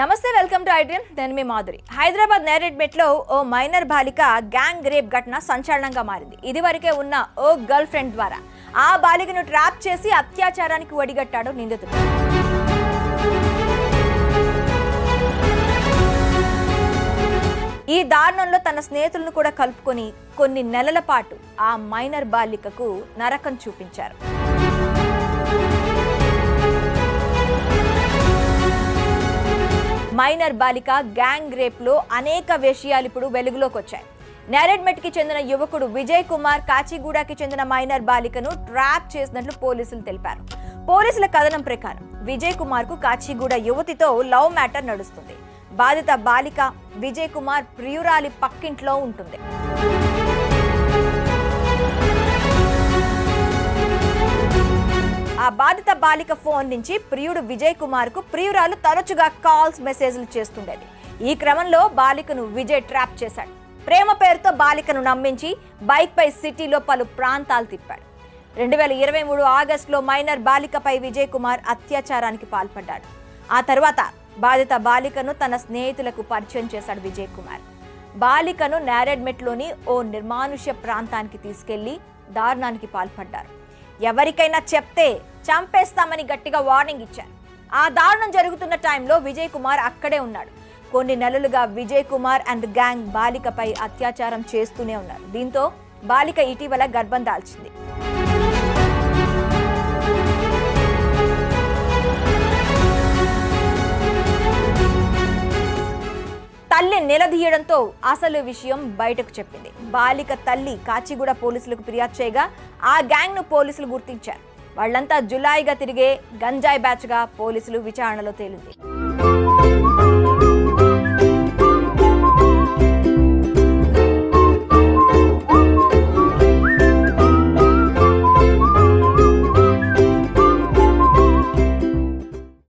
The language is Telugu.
నమస్తే, వెల్కమ్ టు ఐడ్రీమ్. నేను మీ మాధురి. హైదరాబాద్ నేరేడ్మెట్లో ఓ మైనర్ బాలిక గ్యాంగ్ రేప్ ఘటన సంచలనంగా మారింది. ఇదివరకే ఉన్న ఓ గర్ల్ ఫ్రెండ్ ద్వారా ఆ బాలికను ట్రాప్ చేసి అత్యాచారానికి ఒడిగట్టాడు నిందితుడు. ఈ దారుణంలో తన స్నేహితులను కూడా కలుపుకొని కొన్ని నెలల పాటు ఆ మైనర్ బాలికకు నరకం చూపించారు. మైనర్ బాలిక గ్యాంగ్ రేప్ లో అనేక విషయాలు ఇప్పుడు వెలుగులోకి వచ్చాయి. నేరేడ్మెట్ కి చెందిన యువకుడు విజయ్ కుమార్ కాచిగూడకి చెందిన మైనర్ బాలికను ట్రాప్ చేసినట్లు పోలీసులు తెలిపారు. పోలీసుల కథనం ప్రకారం విజయ్ కుమార్ కు కాచిగూడ యువతితో లవ్ మ్యాటర్ నడుస్తుంది. బాధిత బాలిక విజయ్ కుమార్ ప్రియురాలి పక్కింట్లో ఉంటుంది. ఆ బాధిత బాలిక ఫోన్ నుంచి ప్రియుడు విజయ్ కుమార్ కు ప్రియురాలు తరచుగా కాల్స్ మెసేజ్లు చేస్తుండేది. ఈ క్రమంలో బాలికను విజయ్ ట్రాప్ చేశాడు. ప్రేమ పేరుతో బాలికను నమ్మించి బైక్ పై సిటీలో పలు ప్రాంతాలు తిప్పాడు. 2023 ఆగస్టులో మైనర్ బాలికపై విజయ్ కుమార్ అత్యాచారానికి పాల్పడ్డాడు. ఆ తర్వాత బాధిత బాలికను తన స్నేహితులకు పరిచయం చేశాడు విజయ్ కుమార్. బాలికను నేరేడ్మెట్లోని ఓ నిర్మానుష్య ప్రాంతానికి తీసుకెళ్లి దారుణానికి పాల్పడ్డారు. ఎవరికైనా చెప్తే చంపేస్తామని గట్టిగా వార్నింగ్ ఇచ్చారు. ఆ దారుణం జరుగుతున్న టైంలో విజయ్ కుమార్ అక్కడే ఉన్నాడు. కొన్ని నెలలుగా విజయ్ కుమార్ అండ్ గ్యాంగ్ బాలికపై అత్యాచారం చేస్తూనే ఉన్నారు. దీంతో బాలిక ఇటీవల గర్భం దాల్చింది. తల్లి నిలదీయడంతో అసలు విషయం బయటకు చెప్పింది. బాలిక తల్లి కాచిగూడ పోలీసులకు ఫిర్యాదు చేయగా ఆ గ్యాంగ్ ను పోలీసులు గుర్తించారు. వాళ్ళంతా జులాయిగా తిరిగే గంజాయి బ్యాచ్ గా పోలీసులు విచారణలో తేలింది.